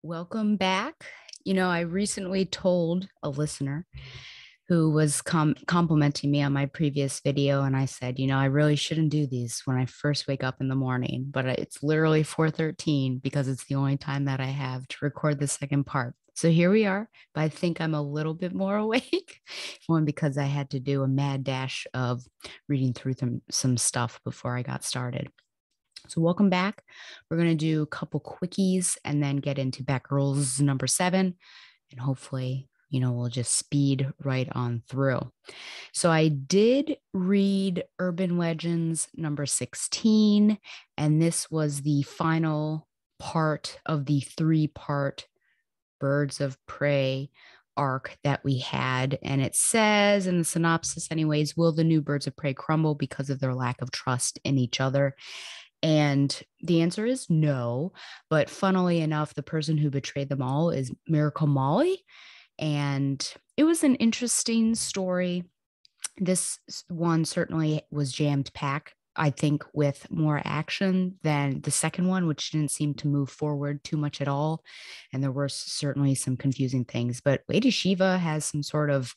Welcome back. I recently told a listener who was complimenting me on my previous video, and I said, I really shouldn't do these when I first wake up in the morning, but it's literally 4:13 because it's the only time that I have to record the second part. So here we are, but I think I'm a little bit more awake, one because I had to do a mad dash of reading through some stuff before I got started. So welcome back. We're going to do a couple quickies and then get into Batgirls number 7. And hopefully, we'll just speed right on through. So I did read Urban Legends number 16, and this was the final part of the 3-part Birds of Prey arc that we had. And it says in the synopsis, anyways, will the new Birds of Prey crumble because of their lack of trust in each other? And the answer is no. But funnily enough, the person who betrayed them all is Miracle Molly. And it was an interesting story. This one certainly was jammed packed, I think, with more action than the second one, which didn't seem to move forward too much at all. And there were certainly some confusing things. But Lady Shiva has some sort of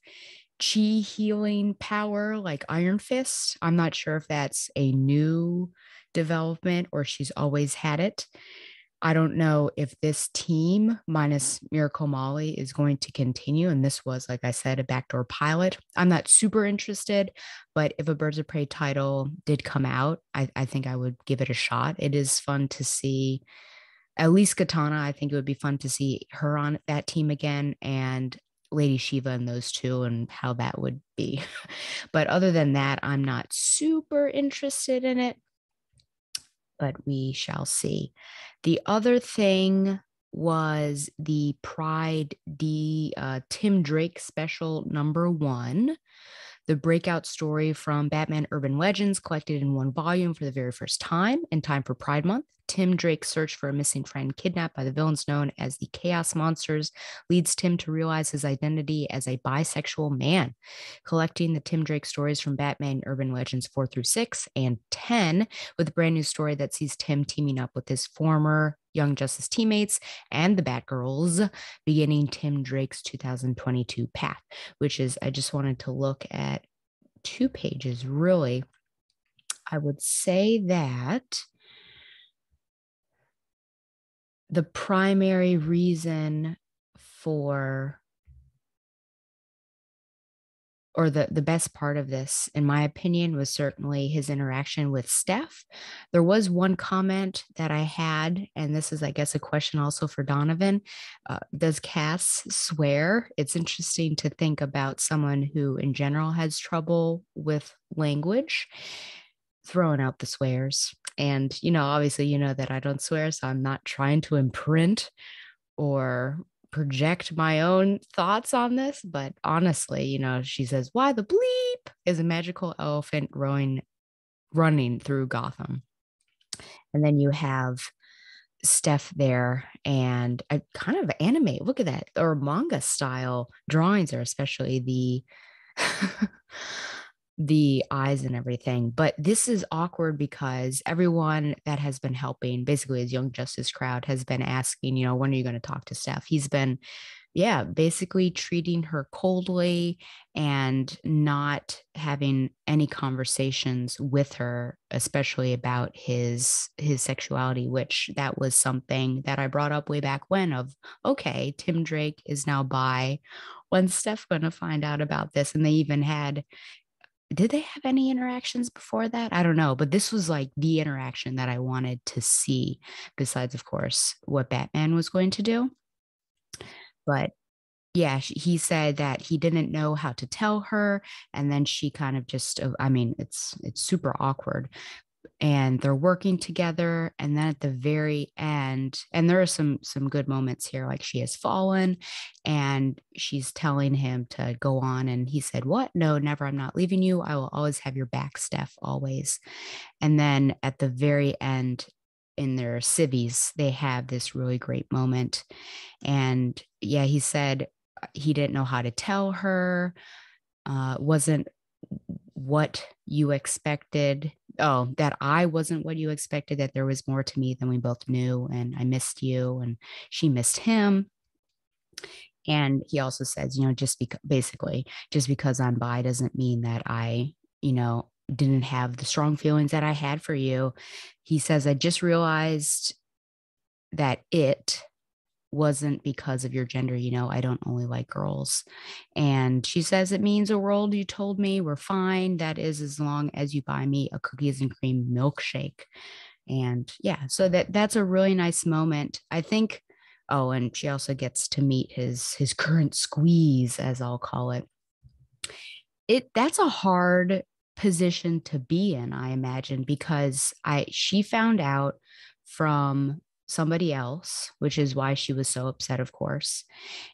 chi healing power like Iron Fist. I'm not sure if that's a new development or she's always had it. I don't know if this team minus Miracle Molly is going to continue. And this was, like I said, a backdoor pilot. I'm not super interested, but if a Birds of Prey title did come out, I think I would give it a shot. It is fun to see at least Katana. I think it would be fun to see her on that team again, and Lady Shiva and those two and how that would be. But other than that, I'm not super interested in it, but we shall see. The other thing was the Pride Tim Drake special number 1, the breakout story from Batman Urban Legends collected in one volume for the very first time in time for Pride Month. Tim Drake's search for a missing friend kidnapped by the villains known as the Chaos Monsters leads Tim to realize his identity as a bisexual man. Collecting the Tim Drake stories from Batman Urban Legends 4 through 6 and 10, with a brand new story that sees Tim teaming up with his former Young Justice teammates and the Batgirls, beginning Tim Drake's 2022 path, which is, I just wanted to look at 2 pages, really. I would say that the primary reason for, or the best part of this, in my opinion, was certainly his interaction with Steph. There was one comment that I had, and this is, I guess, a question also for Donovan. Does Cass swear? It's interesting to think about someone who, in general, has trouble with language, throwing out the swears. And, obviously, that I don't swear, so I'm not trying to imprint or project my own thoughts on this. But honestly, she says, why the bleep is a magical elephant running through Gotham. And then you have Steph there, and I kind of animate, look at that, or manga style drawings, or especially the the eyes and everything. But this is awkward because everyone that has been helping, basically his Young Justice crowd, has been asking, when are you going to talk to Steph? He's been, basically treating her coldly and not having any conversations with her, especially about his sexuality, which that was something that I brought up way back when of, okay, Tim Drake is now bi. When's Steph going to find out about this? And they even had, did they have any interactions before that? I don't know, but this was like the interaction that I wanted to see, besides, of course, what Batman was going to do. But yeah, he said that he didn't know how to tell her, and then she kind of just, I mean, it's super awkward. And they're working together, and then at the very end, and there are some good moments here, like she has fallen and she's telling him to go on, and he said, what? No, never, I'm not leaving you, I will always have your back, Steph, always. And then at the very end, in their civvies, they have this really great moment. And yeah, he said he didn't know how to tell her, wasn't what you expected. oh, that I wasn't what you expected, that there was more to me than we both knew, and I missed you, and she missed him. And he also says, just because basically, just because I'm bi doesn't mean that didn't have the strong feelings that I had for you. He says, I just realized that it wasn't because of your gender. I don't only like girls. And she says, it means a world. You told me we're fine. That is, as long as you buy me a cookies and cream milkshake. And yeah, so that's a really nice moment, I think. Oh, and she also gets to meet his current squeeze, as I'll call it. That's a hard position to be in, I imagine, because she found out from somebody else, which is why she was so upset, of course.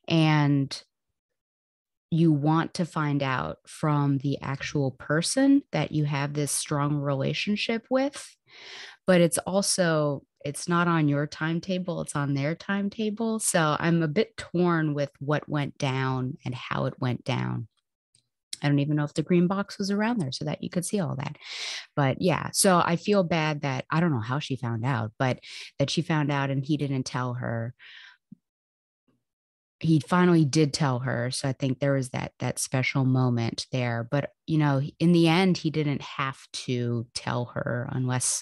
And you want to find out from the actual person that you have this strong relationship with, but it's not on your timetable, it's on their timetable. So I'm a bit torn with what went down and how it went down. I don't even know if the green box was around there so that you could see all that. But yeah, so I feel bad that I don't know how she found out, but that she found out and he didn't tell her. He finally did tell her. So I think there was that special moment there. But in the end, he didn't have to tell her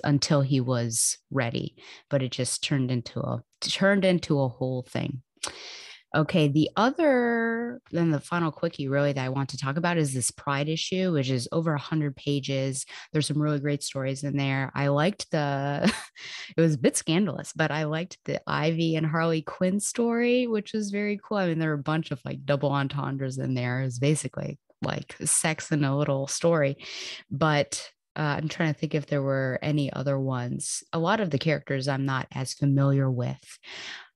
until he was ready. But it just turned into a whole thing. Okay, then the final quickie really that I want to talk about is this Pride issue, which is over 100 pages. There's some really great stories in there. I liked it was a bit scandalous, but I liked the Ivy and Harley Quinn story, which was very cool. I mean, there are a bunch of like double entendres in there. It's basically like sex in a little story, but I'm trying to think if there were any other ones. A lot of the characters I'm not as familiar with,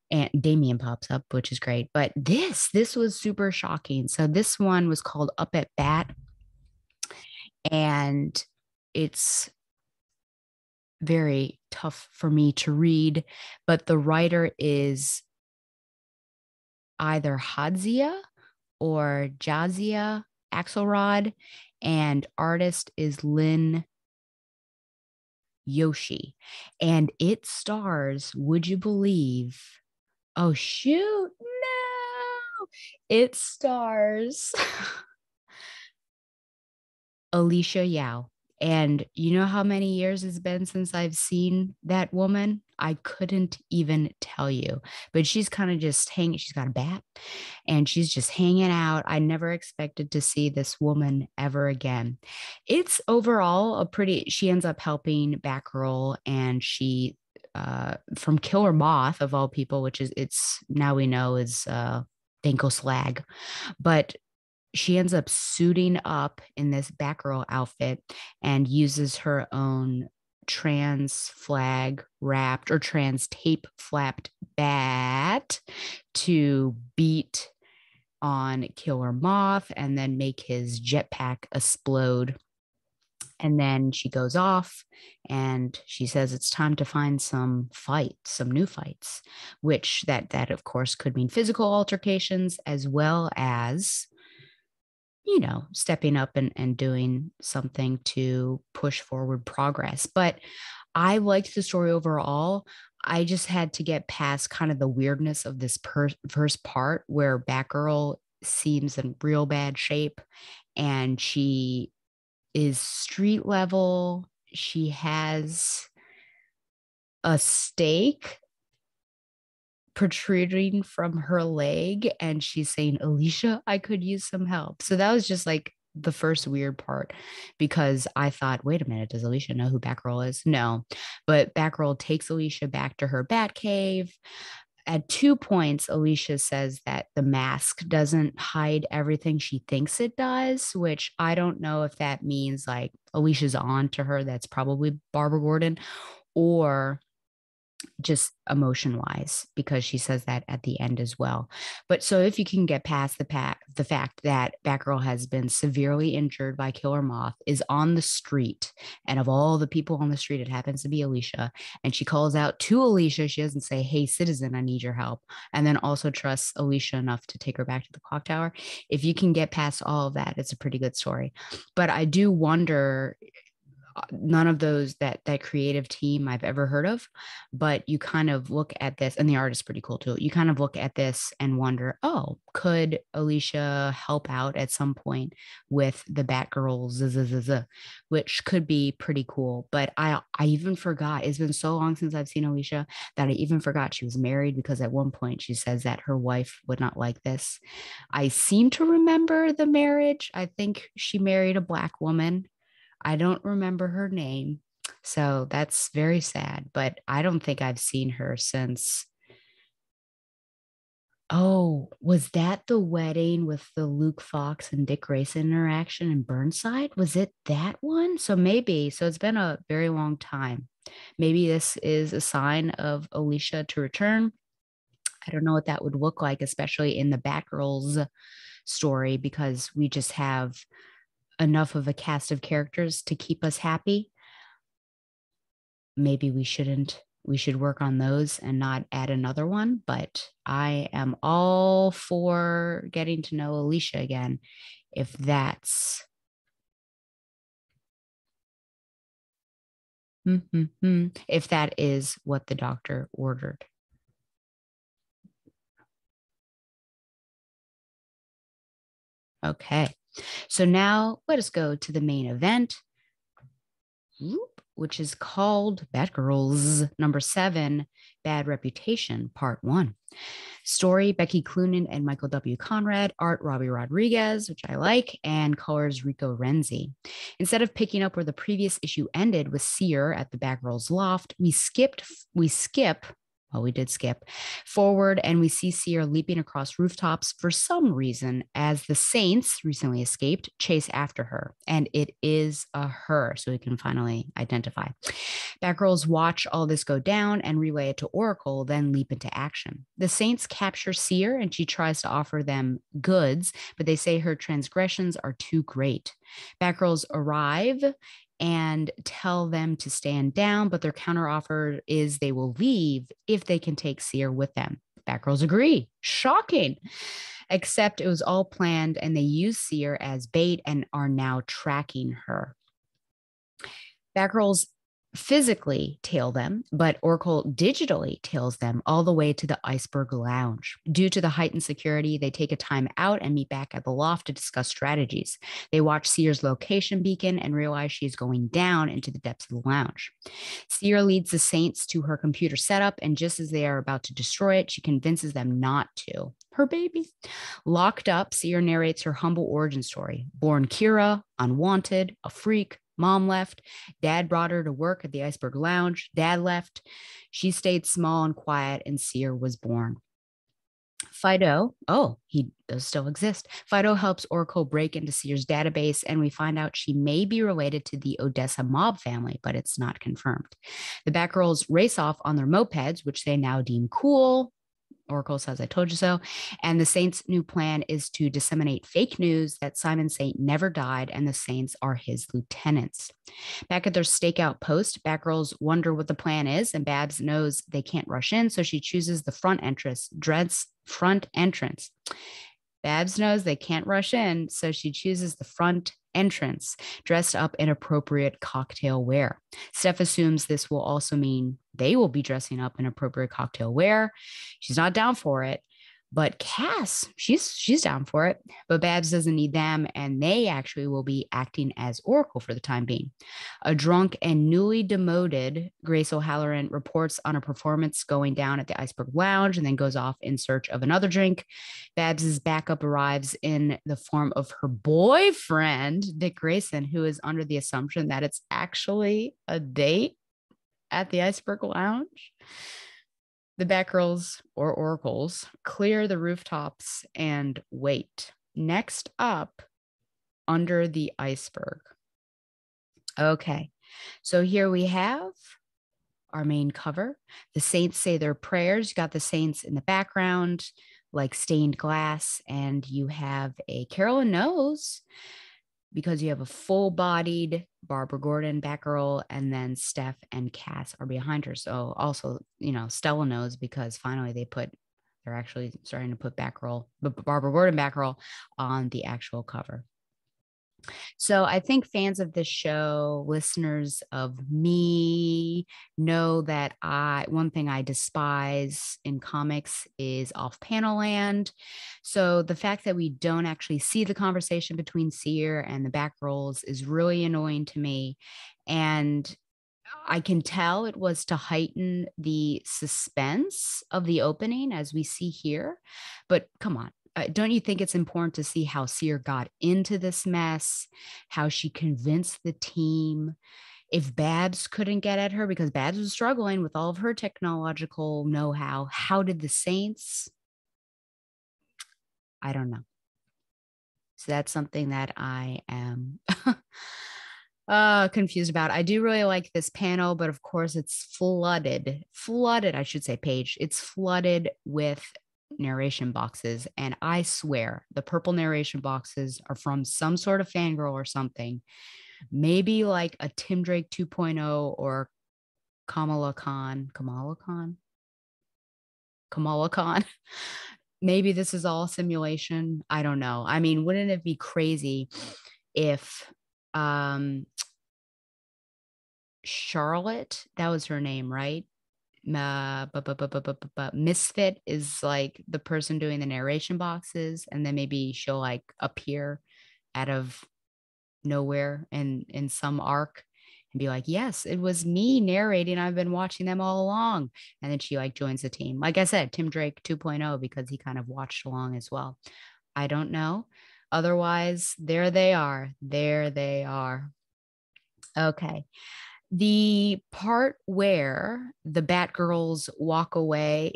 and Damien pops up, which is great. But this was super shocking. So this one was called Up at Bat, and it's very tough for me to read, but the writer is either Hadzia or Jazia Axelrod, and artist is Lynn Yoshi. And it stars, would you believe? Oh, shoot. No. It stars Alicia Yao. And you know how many years it's been since I've seen that woman? I couldn't even tell you. But she's kind of just hanging. She's got a bat and she's just hanging out. I never expected to see this woman ever again. It's overall she ends up helping Batgirl, and she from Killer Moth of all people, which is it's now we know is Danko Slag, but she ends up suiting up in this Batgirl outfit and uses her own trans flag wrapped or trans tape flapped bat to beat on Killer Moth and then make his jetpack explode. And then she goes off and she says it's time to find some new fights, which that of course could mean physical altercations as well as stepping up and doing something to push forward progress. But I liked the story overall. I just had to get past kind of the weirdness of this first part where Batgirl seems in real bad shape and she is street level. She has a stake protruding from her leg and she's saying, Alicia, I could use some help. So that was just like the first weird part because I thought, wait a minute, does Alicia know who Batgirl is? No, but Batgirl takes Alicia back to her Batcave. At 2 points, Alicia says that the mask doesn't hide everything she thinks it does, which I don't know if that means like Alicia's on to her. That's probably Barbara Gordon, or just emotion wise, because she says that at the end as well. But so if you can get past the fact that Batgirl has been severely injured by Killer Moth, is on the street, and of all the people on the street, it happens to be Alicia, and she calls out to Alicia. She doesn't say, hey, citizen, I need your help. And then also trusts Alicia enough to take her back to the clock tower. If you can get past all of that, it's a pretty good story. But I do wonder, none of those that creative team I've ever heard of, but you kind of look at this, and the art is pretty cool too. You kind of look at this and wonder, oh, could Alicia help out at some point with the Batgirls, which could be pretty cool. But I even forgot. It's been so long since I've seen Alicia that I even forgot she was married, because at one point she says that her wife would not like this. I seem to remember the marriage. I think she married a black woman. I don't remember her name. So that's very sad, but I don't think I've seen her since. Oh, was that the wedding with the Luke Fox and Dick Grayson interaction in Burnside? Was it that one? So maybe. So it's been a very long time. Maybe this is a sign of Alicia to return. I don't know what that would look like, especially in the Batgirls story, because we just have enough of a cast of characters to keep us happy. Maybe we shouldn't. We should work on those and not add another one. But I am all for getting to know Alicia again, if that's if that is what the doctor ordered. Okay. So now let us go to the main event, which is called Batgirls #7, Bad Reputation, Part 1. Story, Becky Cloonan and Michael W. Conrad. Art, Robbie Rodriguez, which I like, and colors, Rico Renzi. Instead of picking up where the previous issue ended with Seer at the Batgirls loft, we skip. Well, we did skip forward, and we see Seer leaping across rooftops for some reason as the Saints, recently escaped, chase after her. And it is a her, so we can finally identify. Batgirls watch all this go down and relay it to Oracle, then leap into action. The Saints capture Seer, and she tries to offer them goods, but they say her transgressions are too great. Batgirls arrive and tell them to stand down, but their counteroffer is they will leave if they can take Seer with them. Batgirls agree. Shocking. Except it was all planned, and they use Seer as bait and are now tracking her. Batgirls physically tail them, but Oracle digitally tails them all the way to the Iceberg Lounge. Due to the heightened security, they take a time out and meet back at the loft to discuss strategies. They watch Seer's location beacon and realize she is going down into the depths of the lounge. Seer leads the Saints to her computer setup, and just as they are about to destroy it, she convinces them not to. Her baby. Locked up, Seer narrates her humble origin story. Born Kira, unwanted, a freak. Mom left. Dad brought her to work at the Iceberg Lounge. Dad left. She stayed small and quiet, and Seer was born. Fido, oh, he does still exist. Fido helps Oracle break into Seer's database, and we find out she may be related to the Odessa mob family, but it's not confirmed. The Batgirls race off on their mopeds, which they now deem cool. Oracle says, I told you so. And the Saints' new plan is to disseminate fake news that Simon Saint never died and the Saints are his lieutenants. Back at their stakeout post, Batgirls wonder what the plan is, and Babs knows they can't rush in, so she chooses the front entrance, dreads front entrance. Babs knows they can't rush in, so she chooses the front entrance, dressed up in appropriate cocktail wear. Steph assumes this will also mean they will be dressing up in appropriate cocktail wear. She's not down for it, but Cass, she's down for it. But Babs doesn't need them, and they actually will be acting as Oracle for the time being. A drunk and newly demoted Grace O'Halloran reports on a performance going down at the Iceberg Lounge and then goes off in search of another drink. Babs's backup arrives in the form of her boyfriend, Dick Grayson, who is under the assumption that it's actually a date at the Iceberg Lounge. The Batgirls, or Oracles, clear the rooftops and wait. Next up, under the iceberg. Okay, so here we have our main cover. The Saints say their prayers. You got the Saints in the background, like stained glass, and you have a Carolyn Knows, because you have a full-bodied Barbara Gordon, Batgirl, and then Steph and Cass are behind her. So also, Stella knows, because finally they're actually starting to put Barbara Gordon Batgirl on the actual cover. So I think fans of this show, listeners of me, know that one thing I despise in comics is off-panel land. So the fact that we don't actually see the conversation between Seer and the Batgirls is really annoying to me. And I can tell it was to heighten the suspense of the opening as we see here. But come on, don't you think it's important to see how Seer got into this mess, how she convinced the team? If Babs couldn't get at her because Babs was struggling with all of her technological know how did the Saints? I don't know. So that's something that I am confused about. I do really like this panel, but of course it's flooded, I should say, page. It's flooded with narration boxes. And I swear the purple narration boxes are from some sort of fangirl or something. Maybe like a Tim Drake 2.0 or Kamala Khan. Maybe this is all simulation. I don't know. I mean, wouldn't it be crazy if Charlotte, that was her name, right? Misfit is like the person doing the narration boxes, and then maybe she'll like appear out of nowhere and in some arc and be like, yes, it was me narrating. I've been watching them all along. And then she like joins the team. Like I said, Tim Drake 2.0, because he kind of watched along as well. I don't know. Otherwise, there they are. There they are. Okay. The part where the Batgirls walk away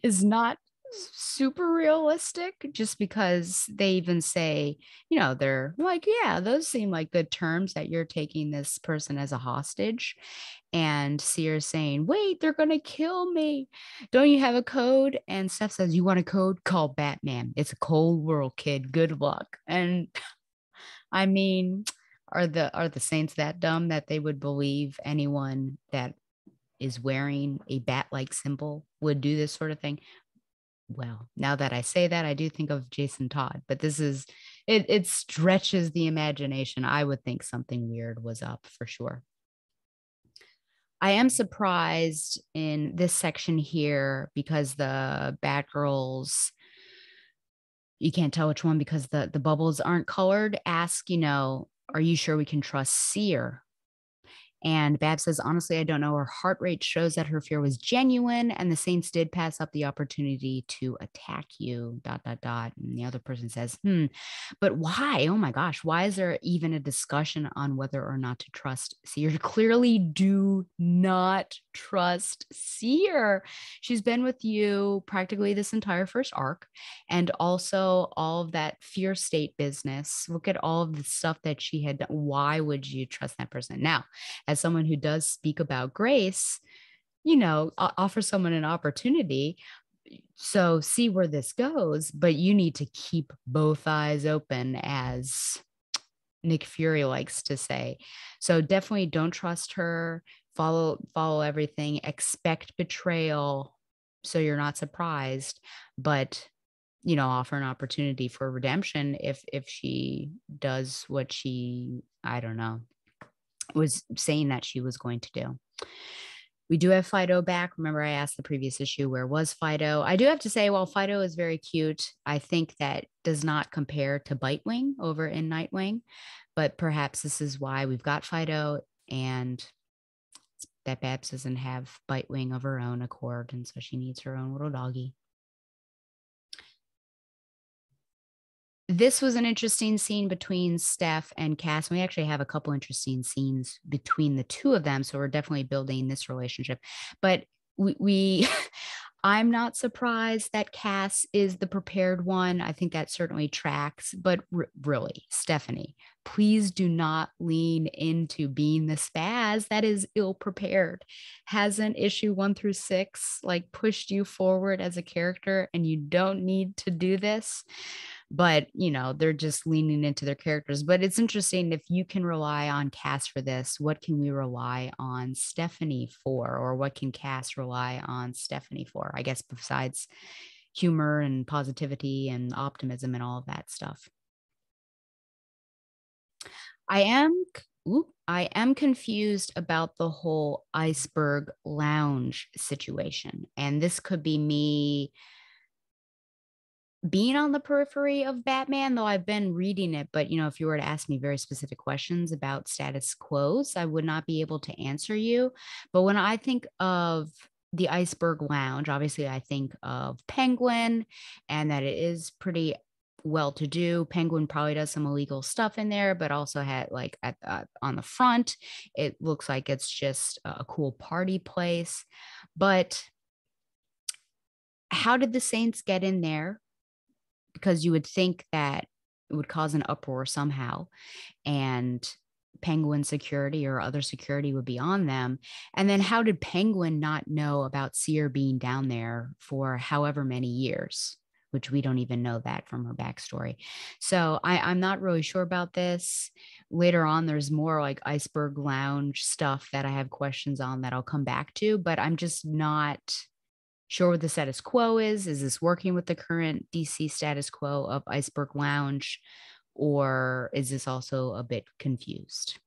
is not super realistic just because they even say, they're like, yeah, those seem like good terms that you're taking this person as a hostage. And Seer's saying, wait, they're going to kill me. Don't you have a code? And Steph says, you want a code? Call Batman. It's a cold world, kid. Good luck. And I mean, are the Saints that dumb that they would believe anyone that is wearing a bat-like symbol would do this sort of thing? Well, now that I say that, I do think of Jason Todd, but this is it stretches the imagination. I would think something weird was up for sure. I am surprised in this section here because the Batgirls, you can't tell which one because the bubbles aren't colored. Ask, are you sure we can trust Seer? And Bab says, honestly, I don't know. Her heart rate shows that her fear was genuine, and the Saints did pass up the opportunity to attack you, dot, dot, dot. And the other person says, but why? Oh my gosh, why is there even a discussion on whether or not to trust Seer? Clearly do not trust Seer. She's been with you practically this entire first arc, and also all of that fear state business. Look at all of the stuff that she had done. Why would you trust that person? Now, as someone who does speak about grace, offer someone an opportunity. So see where this goes, but you need to keep both eyes open, as Nick Fury likes to say. So definitely don't trust her. Follow everything. Expect betrayal, so you're not surprised. But offer an opportunity for redemption if she does what she, I don't know, was saying that she was going to do. We do have Fido back. Remember, I asked the previous issue, where was Fido? I do have to say, while Fido is very cute, I think that does not compare to Bitewing over in Nightwing. But perhaps this is why we've got Fido, and that Babs doesn't have Bitewing of her own accord. And so she needs her own little doggy. This was an interesting scene between Steph and Cass. We actually have a couple interesting scenes between the two of them. So we're definitely building this relationship. But we I'm not surprised that Cass is the prepared one. I think that certainly tracks. But really, Stephanie, please do not lean into being the spaz that is ill prepared. Hasn't issue 1 through 6 like pushed you forward as a character, and you don't need to do this? But they're just leaning into their characters. But it's interesting, if you can rely on Cass for this, what can we rely on Stephanie for? Or what can Cass rely on Stephanie for, I guess, besides humor and positivity and optimism and all of that stuff? I am I am confused about the whole iceberg lounge situation. And this could be me being on the periphery of Batman, though I've been reading it. But, if you were to ask me very specific questions about status quos, I would not be able to answer you. But when I think of the Iceberg Lounge, obviously I think of Penguin and that it is pretty well to do. Penguin probably does some illegal stuff in there, but also had like on the front, it looks like it's just a cool party place. But how did the Saints get in there? Because you would think that it would cause an uproar somehow and Penguin security or other security would be on them. And then how did Penguin not know about Seer being down there for however many years? Which we don't even know that from her backstory. So I'm not really sure about this. Later on, there's more like Iceberg Lounge stuff that I have questions on that I'll come back to, but I'm just not sure what the status quo is. Is this working with the current DC status quo of Iceberg Lounge, or is this also a bit confused?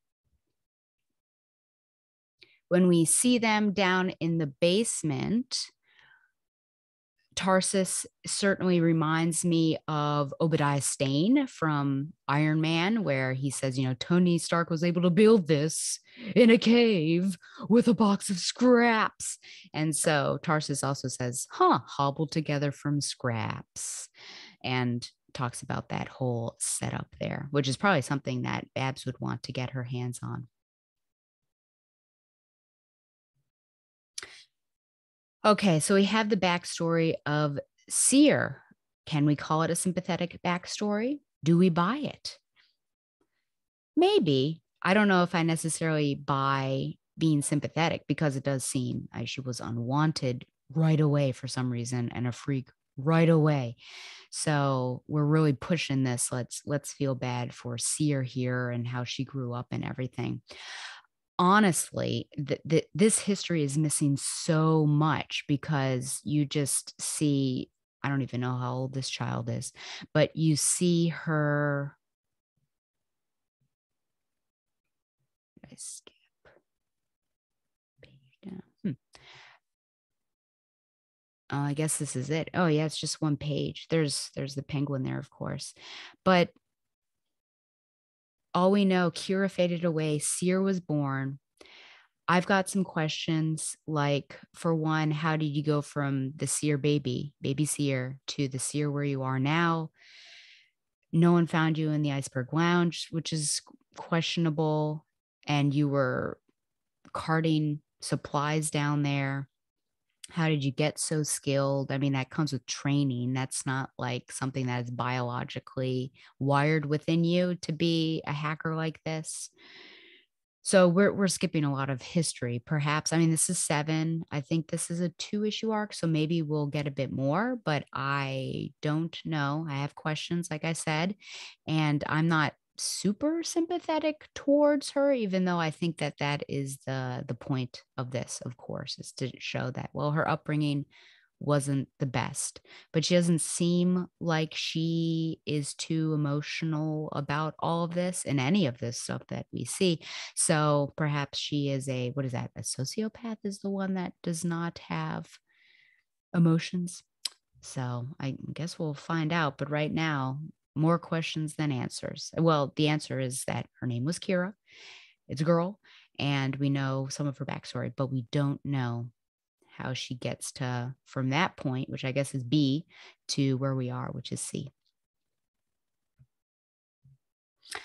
When we see them down in the basement, Tarsus certainly reminds me of Obadiah Stane from Iron Man, where he says, Tony Stark was able to build this in a cave with a box of scraps. And so Tarsus also says, hobbled together from scraps, and talks about that whole setup there, which is probably something that Babs would want to get her hands on. Okay, so we have the backstory of Seer. Can we call it a sympathetic backstory? Do we buy it? Maybe. I don't know if I necessarily buy being sympathetic because it does seem like she was unwanted right away for some reason and a freak right away. So we're really pushing this. Let's feel bad for Seer here and how she grew up and everything. Honestly, this history is missing so much because you just see, I don't even know how old this child is, but you see her. Did I skip page down? I guess this is it. Oh yeah, it's just one page. There's the penguin there, of course, but all we know, Kira faded away. Seer was born. I've got some questions like, for one, how did you go from the Seer baby Seer, to the Seer where you are now? No one found you in the Iceberg Lounge, which is questionable. And you were carting supplies down there. How did you get so skilled? I mean, that comes with training. That's not like something that is biologically wired within you to be a hacker like this. So we're skipping a lot of history, perhaps. I mean, this is 7. I think this is a 2-issue arc, so maybe we'll get a bit more, but I don't know. I have questions, like I said, and I'm not super sympathetic towards her, even though I think that that is the point of this, of course, is to show that, well, her upbringing wasn't the best, but she doesn't seem like she is too emotional about all of this and any of this stuff that we see. So perhaps she is what is that? A sociopath is the one that does not have emotions. So I guess we'll find out. But right now, more questions than answers. Well, the answer is that her name was Kira. It's a girl, and we know some of her backstory, but we don't know how she gets to from that point, which I guess is B, to where we are, which is C.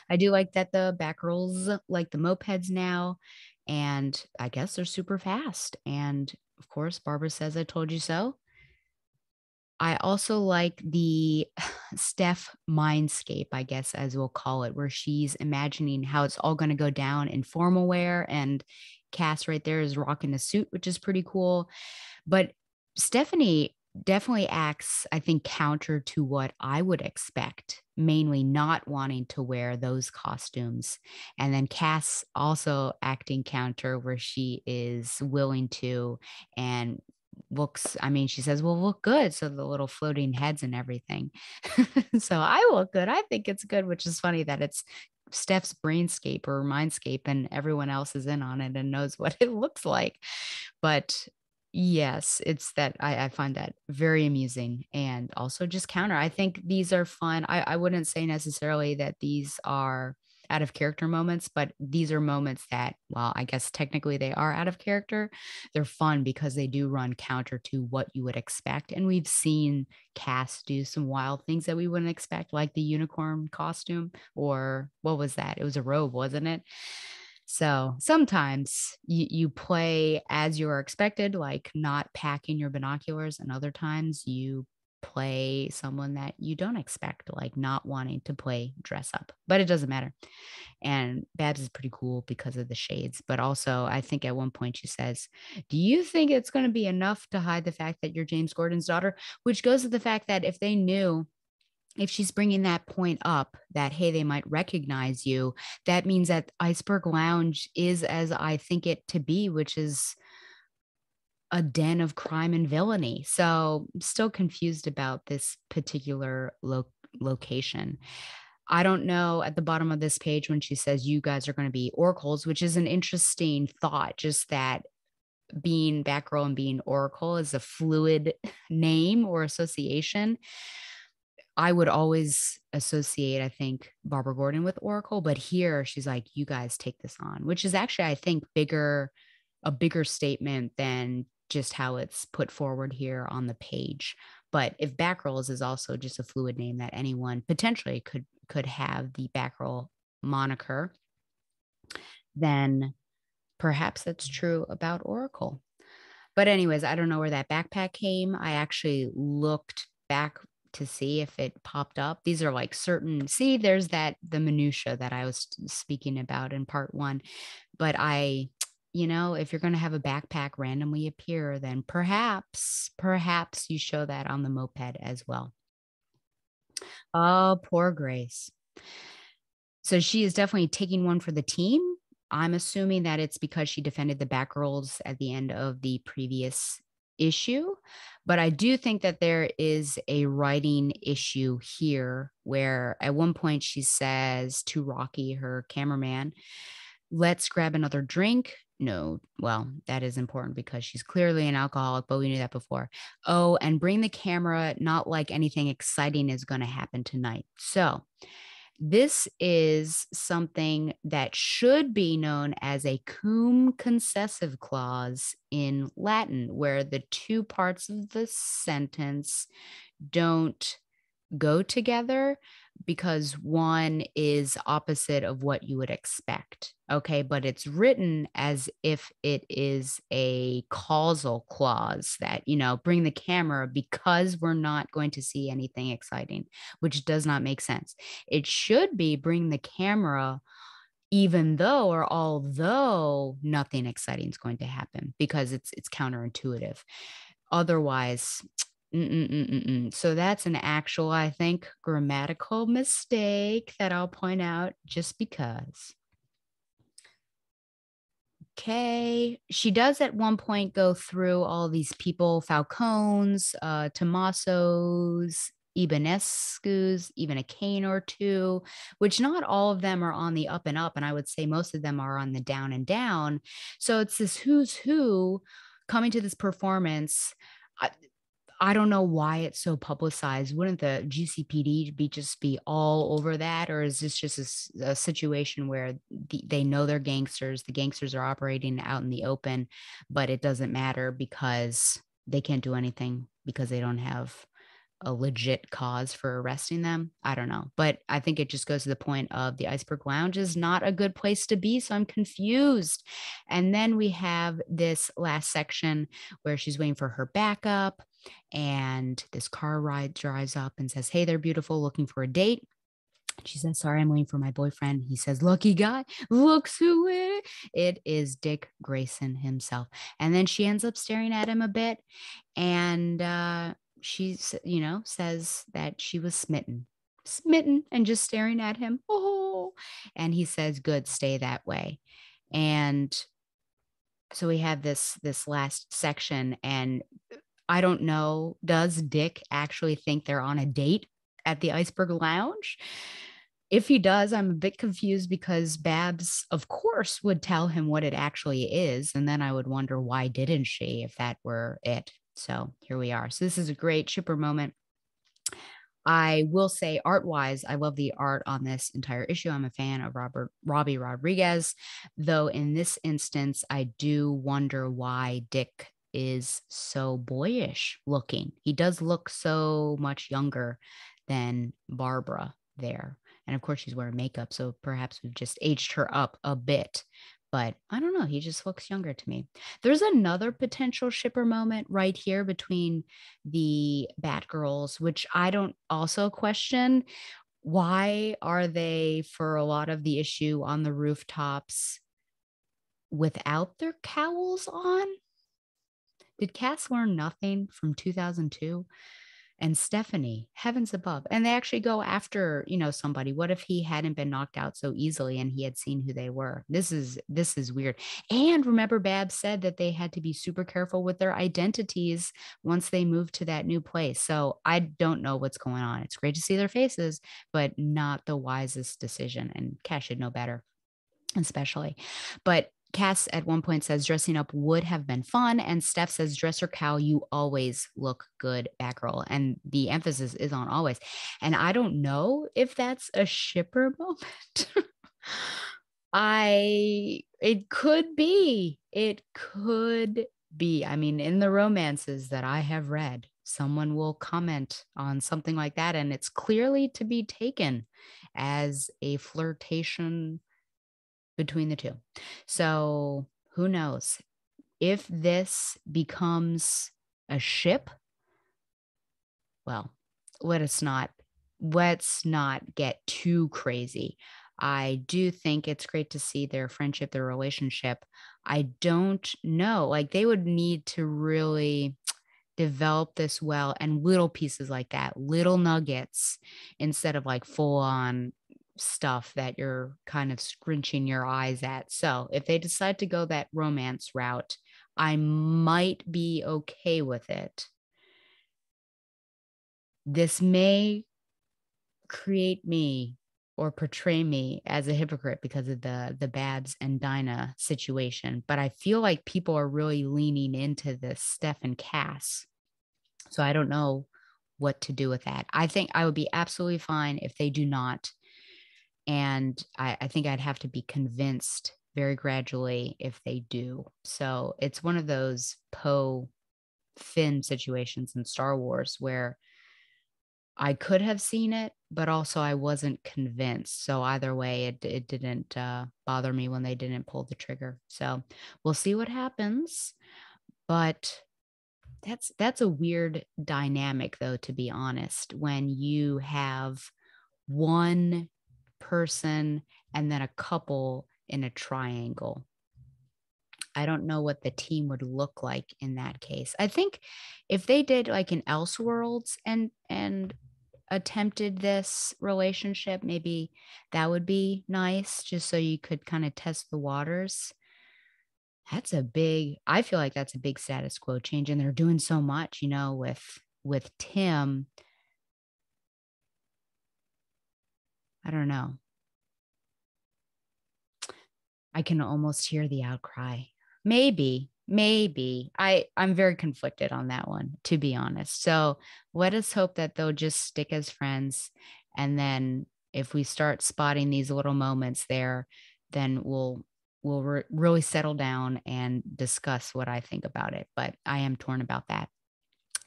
I do like that the Batgirls like the mopeds now, and I guess they're super fast. And of course, Barbara says, I told you so. I also like the Steph mindscape, I guess, as we'll call it, where she's imagining how it's all going to go down in formal wear. And Cass right there is rocking a suit, which is pretty cool. But Stephanie definitely acts, I think, counter to what I would expect, mainly not wanting to wear those costumes. And then Cass also acting counter, where she is willing to and looks, I mean, she says, well, look good. So the little floating heads and everything. So I look good. I think it's good, which is funny that it's Steph's brainscape or mindscape, and everyone else is in on it and knows what it looks like. But yes, it's that I find that very amusing and also just counter. I think these are fun. I wouldn't say necessarily that these are out of character moments, but these are moments that, well, I guess technically they are out of character. They're fun because they do run counter to what you would expect. And we've seen cast do some wild things that we wouldn't expect, like the unicorn costume, or what was that? It was a robe, wasn't it? So sometimes you play as you are expected, like not packing your binoculars, and other times you play someone that you don't expect, like not wanting to play dress up, but it doesn't matter. And Babs is pretty cool because of the shades. But also, I think at one point she says, "Do you think it's going to be enough to hide the fact that you're James Gordon's daughter?" Which goes to the fact that if they knew, if she's bringing that point up that, hey, they might recognize you, that means that Iceberg Lounge is as I think it to be, which is a den of crime and villainy. So I'm still confused about this particular location. I don't know at the bottom of this page when she says you guys are going to be oracles, which is an interesting thought, just that being Batgirl and being Oracle is a fluid name or association. I would always associate, I think, Barbara Gordon with Oracle, but here she's like, you guys take this on, which is actually, I think, a bigger statement than just how it's put forward here on the page. But if Batgirls is also just a fluid name that anyone potentially could have the Batgirl moniker, then perhaps that's true about Oracle. But anyways, I don't know where that backpack came. I actually looked back to see if it popped up. These are like certain, see, there's that the minutia that I was speaking about in part one. But if you're going to have a backpack randomly appear, then perhaps you show that on the moped as well. Oh, poor Grace. So she is definitely taking one for the team. I'm assuming that it's because she defended the Batgirls at the end of the previous issue. But I do think that there is a writing issue here where at one point she says to Rocky, her cameraman, let's grab another drink. No, well, that is important because she's clearly an alcoholic, but we knew that before. Oh, and bring the camera, not like anything exciting is going to happen tonight. So this is something that should be known as a cum concessive clause in Latin, where the two parts of the sentence don't go together because one is opposite of what you would expect. Okay. But it's written as if it is a causal clause that, bring the camera because we're not going to see anything exciting, which does not make sense. It should be bring the camera even though or although nothing exciting is going to happen, because it's counterintuitive. Otherwise, so that's an actual, I think, grammatical mistake that I'll point out just because. Okay. She does at one point go through all these people, Falcones, Tomasos, Ibanescu's, even a cane or two, which not all of them are on the up and up. And I would say most of them are on the down and down. So it's this who's who coming to this performance. I don't know why it's so publicized. Wouldn't the GCPD just be all over that? Or is this just a situation where they know they're gangsters? The gangsters are operating out in the open, but it doesn't matter because they can't do anything because they don't have a legit cause for arresting them. I don't know. But I think it just goes to the point of the Iceberg Lounge is not a good place to be. So I'm confused. And then we have this last section where she's waiting for her backup. And this car ride drives up and says, hey, they're beautiful, looking for a date. She says, sorry, I'm waiting for my boyfriend. He says, lucky guy, looks who it is, Dick Grayson himself. And then she ends up staring at him a bit. And she, says that she was smitten and just staring at him. Oh, and he says, good, stay that way. And so we have this last section, and I don't know, does Dick actually think they're on a date at the Iceberg Lounge? If he does, I'm a bit confused because Babs, of course, would tell him what it actually is. And then I would wonder, why didn't she if that were it? So here we are. So this is a great shipper moment. I will say, art wise, I love the art on this entire issue. I'm a fan of Robbie Rodriguez, though in this instance, I do wonder why Dick is so boyish looking. He does look so much younger than Barbara there. And of course, she's wearing makeup. So perhaps we've just aged her up a bit. But I don't know. He just looks younger to me. There's another potential shipper moment right here between the Batgirls, which I don't also question. Why are they, for a lot of the issue, on the rooftops without their cowls on? Did Cass learn nothing from 2002? And Stephanie, heavens above. And they actually go after, somebody. What if he hadn't been knocked out so easily and he had seen who they were? This is weird. And remember, Babs said that they had to be super careful with their identities once they moved to that new place. So I don't know what's going on. It's great to see their faces, but not the wisest decision. And Cass should know better, especially. But Cass at one point says dressing up would have been fun. And Steph says, dress or cow, you always look good, Batgirl. And the emphasis is on always. And I don't know if that's a shipper moment. It could be. It could be. I mean, in the romances that I have read, someone will comment on something like that. And it's clearly to be taken as a flirtation between the two. So who knows? If this becomes a ship, well, let's not get too crazy. I do think it's great to see their friendship, their relationship. I don't know, like they would need to really develop this well, and little pieces like that, little nuggets, instead of like full on stuff that you're kind of scrunching your eyes at. So if they decide to go that romance route, I might be okay with it. This may create me or portray me as a hypocrite because of the Babs and Dinah situation, but I feel like people are really leaning into this Steph and Cass. So I don't know what to do with that. I think I would be absolutely fine if they do not. And I think I'd have to be convinced very gradually if they do. So it's one of those Poe Finn situations in Star Wars where I could have seen it, but also I wasn't convinced. So either way, it didn't bother me when they didn't pull the trigger. So we'll see what happens. But that's a weird dynamic, though, to be honest, when you have one person and then a couple in a triangle. I don't know what the team would look like in that case. I think if they did like an Elseworlds and attempted this relationship, maybe that would be nice, just so you could kind of test the waters. I feel like that's a big status quo change, and they're doing so much, with Tim. I don't know. I can almost hear the outcry. Maybe. I'm very conflicted on that one, to be honest. So let us hope that they'll just stick as friends. And then if we start spotting these little moments there, then we'll really settle down and discuss what I think about it. But I am torn about that.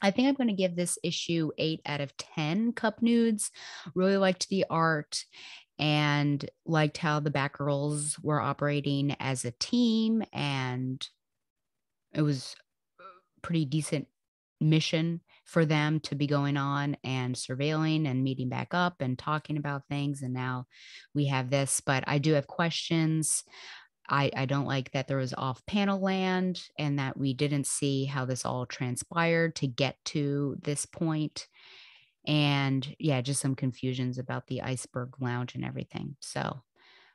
I think I'm going to give this issue 8 out of 10 cup nudes. Really liked the art and liked how the Batgirls were operating as a team. And it was a pretty decent mission for them to be going on and surveilling and meeting back up and talking about things. And now we have this, but I do have questions. I don't like that there was off panel land and that we didn't see how this all transpired to get to this point. And yeah, just some confusions about the iceberg lounge and everything. So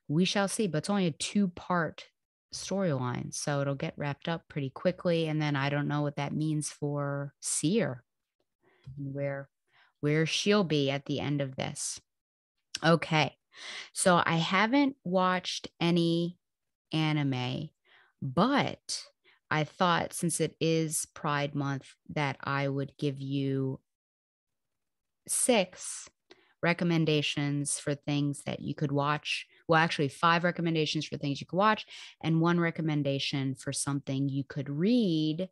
we shall see, but it's only a 2-part storyline. So it'll get wrapped up pretty quickly. And then I don't know what that means for Seer, where she'll be at the end of this. Okay. So I haven't watched any anime, but I thought since it is Pride Month that I would give you 6 recommendations for things that you could watch. Well, actually, 5 recommendations for things you could watch, and 1 recommendation for something you could read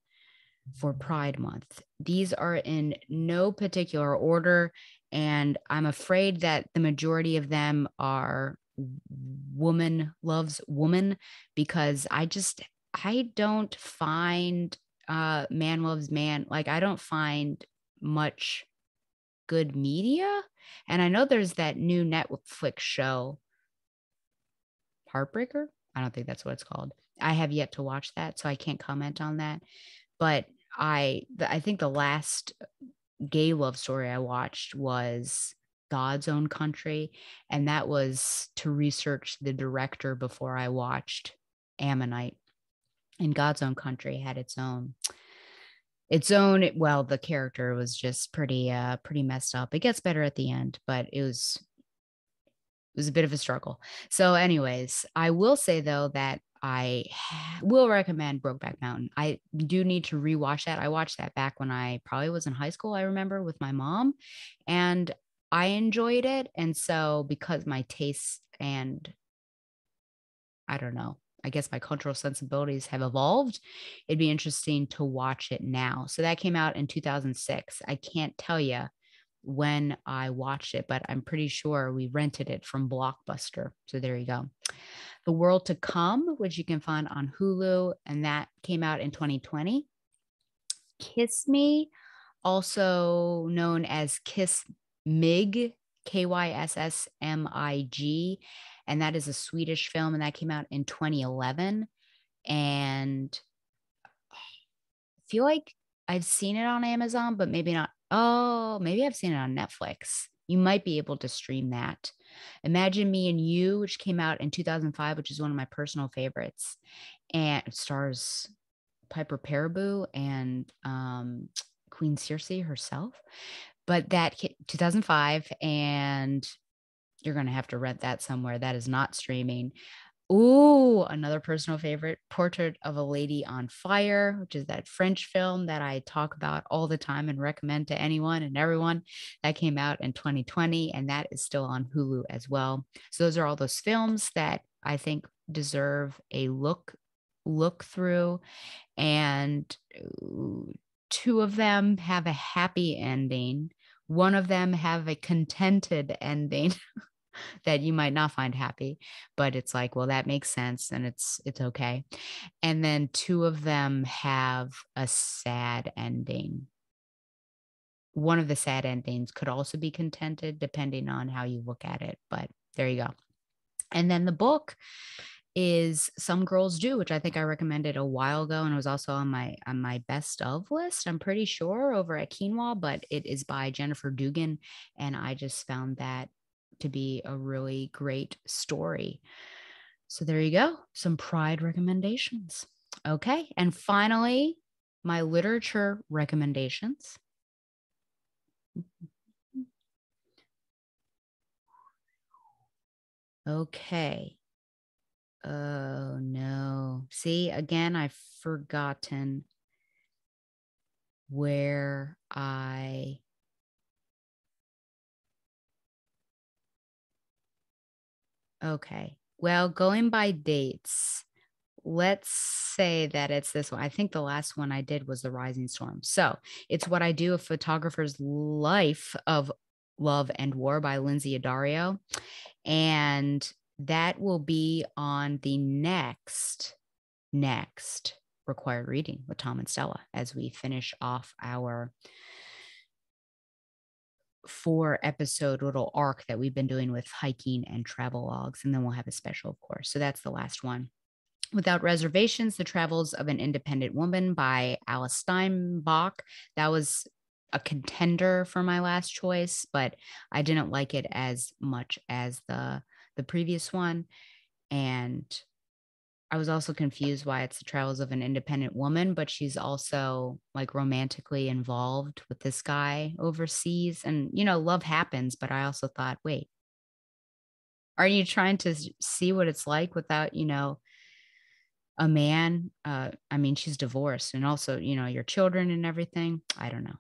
for Pride Month. These are in no particular order, and I'm afraid that the majority of them are woman loves woman because I don't find man loves man. Like I don't find much good media. And I know there's that new Netflix show, Heartbreaker. I don't think that's what it's called. I have yet to watch that, so I can't comment on that. But I think the last gay love story I watched was God's Own Country, and that was to research the director before I watched Ammonite. And God's Own Country had its own well, the character was just pretty messed up. It gets better at the end, but it was a bit of a struggle. So anyways, I will say though that I will recommend Brokeback Mountain. I do need to rewatch that. I watched that back when I probably was in high school, I remember, with my mom, and I enjoyed it. And so because my tastes and I don't know, I guess my cultural sensibilities have evolved, it'd be interesting to watch it now. So that came out in 2006. I can't tell you when I watched it, but I'm pretty sure we rented it from Blockbuster. So there you go. The World to Come, which you can find on Hulu, and that came out in 2020. Kiss Me, also known as Kiss Mig, Kyssmig, and that is a Swedish film, and that came out in 2011. And I feel like I've seen it on Amazon, but maybe not. Oh, maybe I've seen it on Netflix. You might be able to stream that. Imagine Me and You, which came out in 2005, which is one of my personal favorites, and it stars Piper Perabo and Queen Circe herself. But that 2005, and you're going to have to rent that somewhere. That is not streaming. Ooh, another personal favorite, Portrait of a Lady on Fire, which is that French film that I talk about all the time and recommend to anyone and everyone. That came out in 2020, and that is still on Hulu as well. So those are all those films that I think deserve a look through, and 2 of them have a happy ending. One of them have a contented ending that you might not find happy, but it's like, well, that makes sense and it's okay. And then 2 of them have a sad ending. One of the sad endings could also be contented depending on how you look at it, but there you go. And then the book is Some Girls Do, which I think I recommended a while ago, and it was also on my best of list, I'm pretty sure, over at Quinoa, but it is by Jennifer Dugan, and I just found that to be a really great story. So there you go, some Pride recommendations. Okay, and finally, my literature recommendations. Okay. Oh no. See, again, I've forgotten where I okay. Well, going by dates, let's say that it's this one. I think the last one I did was The Rising Storm. So it's What I Do, a Photographer's Life of Love and War by Lindsay Addario. And that will be on the next required reading with Tom and Stella as we finish off our 4 episode little arc that we've been doing with hiking and travel logs. And then we'll have a special, of course. So that's the last one. Without Reservations, The Travels of an Independent Woman by Alice Steinbach. That was a contender for my last choice, but I didn't like it as much as the previous one. And I was also confused why it's The Travels of an Independent Woman, but she's also like romantically involved with this guy overseas. And, love happens, but I also thought, wait, Are you trying to see what it's like without, a man? I mean, she's divorced and also, your children and everything. I don't know.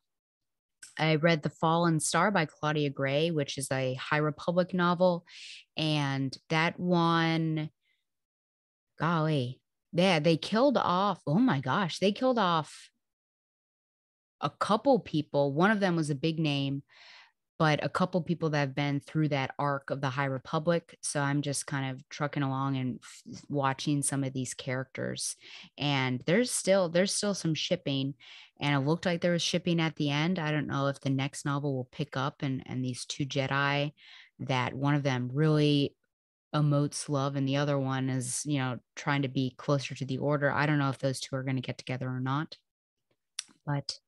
I read The Fallen Star by Claudia Gray, which is a High Republic novel. And that one, golly, yeah, they killed off, oh my gosh, they killed off a couple people. One of them was a big name, but a couple people that have been through that arc of the High Republic. So I'm just kind of trucking along and watching some of these characters. And there's still some shipping. And it looked like there was shipping at the end. I don't know if the next novel will pick up and these two Jedi, that one of them really emotes love and the other one is, trying to be closer to the order. I don't know if those two are going to get together or not, but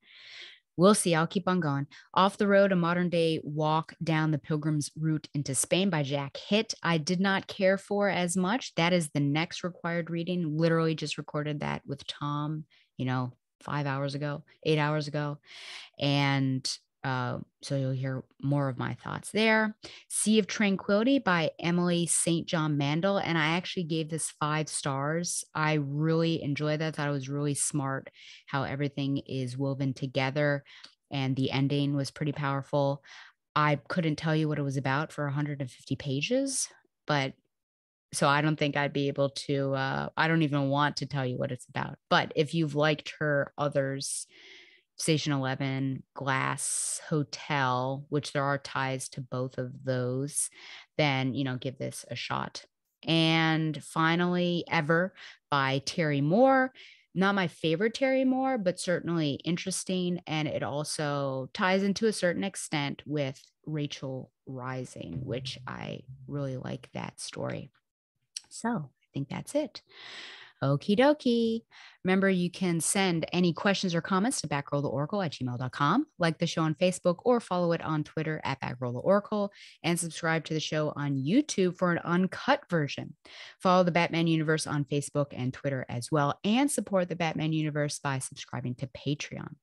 we'll see. I'll keep on going. Off the Road, a modern day walk down the pilgrim's route into Spain by Jack Hitt. I did not care for as much. That is the next required reading. Literally just recorded that with Tom, 5 hours ago, 8 hours ago. And so you'll hear more of my thoughts there. Sea of Tranquility by Emily St. John Mandel. And I actually gave this 5 stars. I really enjoyed that. I thought it was really smart how everything is woven together. And the ending was pretty powerful. I couldn't tell you what it was about for 150 pages, but so I don't think I'd be able to, I don't even want to tell you what it's about. But if you've liked her others, Station 11, Glass Hotel, which there are ties to both of those, then, give this a shot. And finally, Ever by Terry Moore. Not my favorite Terry Moore, but certainly interesting. And it also ties into a certain extent with Rachel Rising, which I really like that story. So I think that's it. Okie dokie. Remember, you can send any questions or comments to backrolltheoracle@gmail.com, like the show on Facebook, or follow it on Twitter at backrolltheoracle, and subscribe to the show on YouTube for an uncut version. Follow the Batman Universe on Facebook and Twitter as well, and support the Batman Universe by subscribing to Patreon.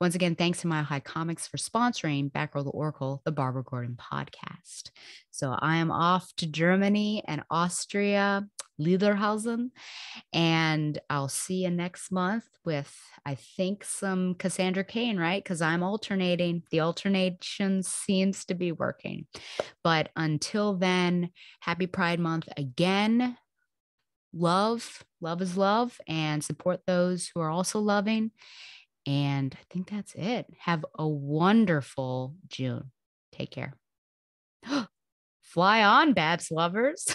Once again, thanks to Mile High Comics for sponsoring Backroll the Oracle, the Barbara Gordon podcast. So I am off to Germany and Austria, Lederhausen, and I'll see you next month with, I think, some Cassandra Cain, right? Because I'm alternating. The alternation seems to be working. But until then, happy Pride Month again. Love is love, and support those who are also loving. And I think that's it. Have a wonderful June. Take care. Fly on, Babs lovers.